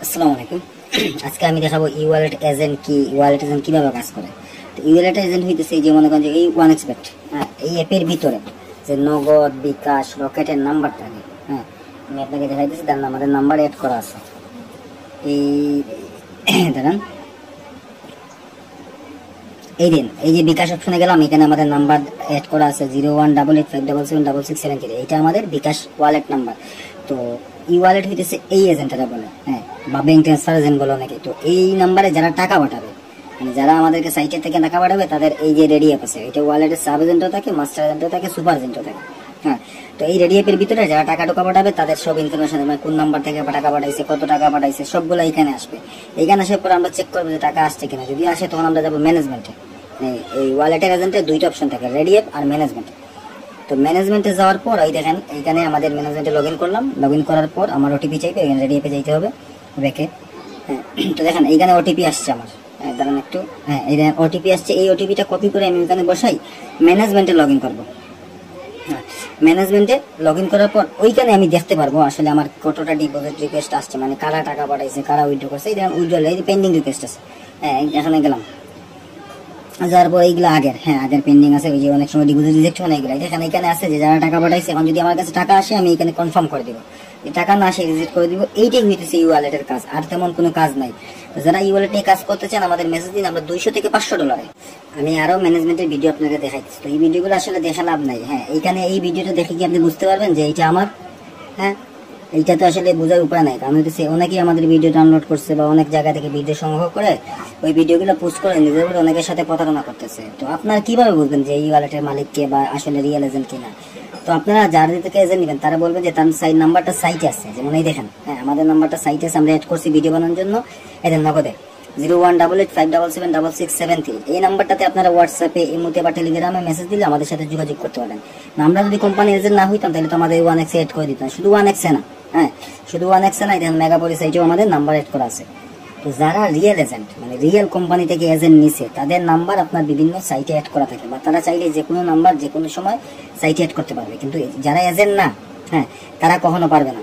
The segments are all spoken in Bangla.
আসসালামু আলাইকুম। আজকে আমি দেখাবো ই ওয়ালেট এজেন্ট কি, ওয়ালেট এজেন্ট কিভাবে কাজ করে। তো ই ওয়ালেট এজেন্ট হইতেছে এই যে মনে করেন যে এই OneXBet, হ্যাঁ, এই অ্যাপের ভিতরে যে নগদ, বিকাশ, রকেটের নাম্বার থাকে, হ্যাঁ, আমি আপনাকে দেখাইতেছি। তার আমাদের নাম্বার অ্যাড করা আছে। এই দাঁড়ান, এই যে বিকাশ অপশনে গেলাম, এখানে আমাদের নাম্বার অ্যাড করা আছে 018857776673। এটা আমাদের বিকাশ ওয়ালেট নাম্বার। তো ই ওয়ালেট হইতেছে এই এজেন্টরা বলে, হ্যাঁ, বা ব্যাংক ট্রান্সফার এজেন্ট বলে অনেকে। তো এই নাম্বারে যারা টাকা পাঠাবে, মানে যারা আমাদেরকে সাইটের থেকে টাকা পাঠাবে, তাদের এই যে রেডি অ্যাপ আছে, এটা ওয়ালেটের সাব এজেন্টও থাকে, মাস্টার এজেন্টও থাকে, সুপার এজেন্টও থাকে, হ্যাঁ। তো এই রেডি অ্যাপের ভিতরে যারা টাকা পাঠাবে তাদের সব ইনফরমেশন, মানে কোন নাম্বার থেকে টাকা পাঠাইছে, কত টাকা পাঠাইছে, সবগুলো এখানে আসবে। এখানে আসার পর আমরা চেক করবো যে টাকা আসছে কিনা। যদি আসে তখন আমরা যাবো ম্যানেজমেন্টে। এই ওয়ালেটের এজেন্টে দুইটা অপশন থাকে, রেডি অ্যাপ আর ম্যানেজমেন্ট। তো ম্যানেজমেন্টে যাওয়ার পর এই দেখেন, এইখানে আমাদের ম্যানেজমেন্টে লগ ইন করলাম। লগ ইন করার পর আমার ওটিপি চাইবে, এখানে রেডি অ্যাপে যাইতে হবে, ব্যাকে। হ্যাঁ, তো দেখেন এইখানে ওটিপি আসছে আমার, দাঁড়ান একটু, হ্যাঁ, এই দেখেন ওটিপি আসছে। এই ওটিপিটা কপি করে আমি এখানে বসাই ম্যানেজমেন্টে লগ ইন করবো। হ্যাঁ, ম্যানেজমেন্টে লগ ইন করার পর ওইখানে আমি দেখতে পারবো আসলে আমার কতটা ডিপোজিট রিকোয়েস্ট আসছে, মানে কারা টাকা পাঠাইছে, কারা উইথড্র করছে। এই দেখেন উইথড্রল, এই পেন্ডিং রিকোয়েস্ট আছে, হ্যাঁ, এখানে গেলাম। যাওয়ার পর এইগুলো আগের, হ্যাঁ, আগের পেন্ডিং আছে। ওই যে অনেক সময় ডিপোজিট রিজেক্ট হয় না, এগুলো দেখেন এখানে আছে যে যারা টাকা পাঠাইছে। এখন যদি আমার কাছে টাকা আসে, আমি এখানে কনফার্ম করে দিব। টাকা না আসে রিজেক্ট করে দিব। এইটাই হইতেছে ই ওয়ালেটের কাজ, আর তেমন কোনো কাজ নাই। যারা ই ওয়ালেট নিয়ে কাজ করতে চান, আমাদের মেসেজ দিন, আমরা 200 থেকে $500। আমি আরো ম্যানেজমেন্টের ভিডিও আপনাকে দেখাইতেছি। তো এই ভিডিওগুলো আসলে দেখা লাভ নাই, হ্যাঁ। এইখানে এই ভিডিওটা দেখে কি আপনি বুঝতে পারবেন যে এইটা আমার, হ্যাঁ, এইটা তো আসলে বোঝার উপায় নাই। কারণ হচ্ছে অনেকেই আমাদের ভিডিও ডাউনলোড করছে বা অনেক জায়গা থেকে ভিডিও সংগ্রহ করে ওই ভিডিওগুলো পোস্ট করে নিজেদের অনেকের সাথে প্রতারণা করতেছে। তো আপনারা কিভাবে বুঝবেন যে এই ওয়ালেটের মালিক কে বা আসলে রিয়েল এজেন্ট কিনা? তো আপনারা যার থেকে এজেন্ট নেবেন তারা বলবেন যে তার সাইট নাম্বারটা সাইটে আছে, যেমন এই দেখেন, হ্যাঁ, আমাদের নাম্বারটা সাইটে আছে, আমরা অ্যাড করছি ভিডিও বানানোর জন্য। এদের নগদে 018857776673। এই নাম্বারটাতে আপনারা হোয়াটসঅ্যাপে, ইমোতে বা টেলিগ্রামে মেসেজ দিলে আমাদের সাথে যোগাযোগ করতে পারেন। আমরা যদি কোম্পানি এজেন্ট না হইতাম তাহলে তো আমাদের 1x এড করে দিতাম। শুধু 1x না, হ্যাঁ, শুধু 1x না, দেখেন মেগাপলি সাইটেও আমাদের নাম্বার এড করা আছে। তো যারা রিয়েল এজেন্ট, মানে রিয়েল কোম্পানি থেকে এজেন্ট নিছে, তাদের নাম্বার আপনার বিভিন্ন সাইটে অ্যাড করা থাকে, বা তারা চাইলে যে কোনো নাম্বার যে কোনো সময় সাইটে অ্যাড করতে পারবে। কিন্তু যারা এজেন্ট না, হ্যাঁ, তারা কখনো পারবে না।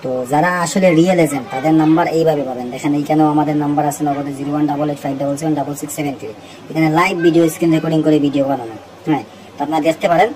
তো যারা আসলে রিয়েল এজেন্ট তাদের নাম্বার এইভাবে পাবেন। দেখেন এইখানেও আমাদের নাম্বার আছে নগদে 018857776673। এখানে লাইভ ভিডিও স্ক্রিন রেকর্ডিং করে ভিডিও বানানো, হ্যাঁ, তো আপনারা দেখতে পারেন,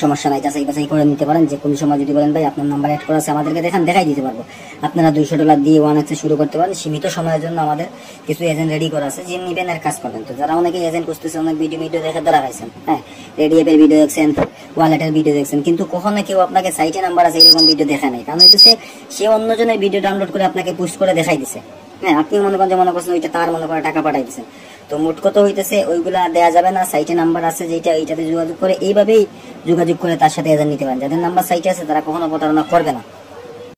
সমস্যা নাই, যাচাই বাছাই করে নিতে পারেন। যে কোনো সময় যদি বলেন ভাই আপনার নাম্বার অ্যাড করা আছে, আমাদেরকে দেখাই দিতে পারবো। আপনারা $200 দিয়ে 1x শুরু করতে পারেন। সীমিত সময়ের জন্য আমাদের কিছু এজেন্ট রেডি করা আছে, যে নিবেন আর কাজ করবেন। তো যারা অনেকে এজেন্ট খুঁজতেছে, অনেক ভিডিও দেখে ধরা খাইছেন, হ্যাঁ, রেডি অ্যাপের ভিডিও দেখছেন, ওয়ালেটের ভিডিও দেখছেন, কিন্তু কখনো কেউ আপনাকে সাইটে নাম্বার আছে এরকম ভিডিও দেখা নাই। কারণ হইতেছে সে অন্যজনের ভিডিও ডাউনলোড করে আপনাকে পোস্ট করে দেখাই দিছে, হ্যাঁ, আপনি মনে করছেন ওইটা তার, মনে করে টাকা পাঠাই দিচ্ছেন। তো মোট কত হইতেছে ওইগুলা দেওয়া যাবে না। সাইটে নাম্বার আছে যেটা, এইটাতে যোগাযোগ করে, এইভাবেই যোগাযোগ করে তার সাথে এজেন্ট নিতে পারেন। যাদের নাম্বার সাইটে আছে তারা কখনো প্রতারণা করবে না।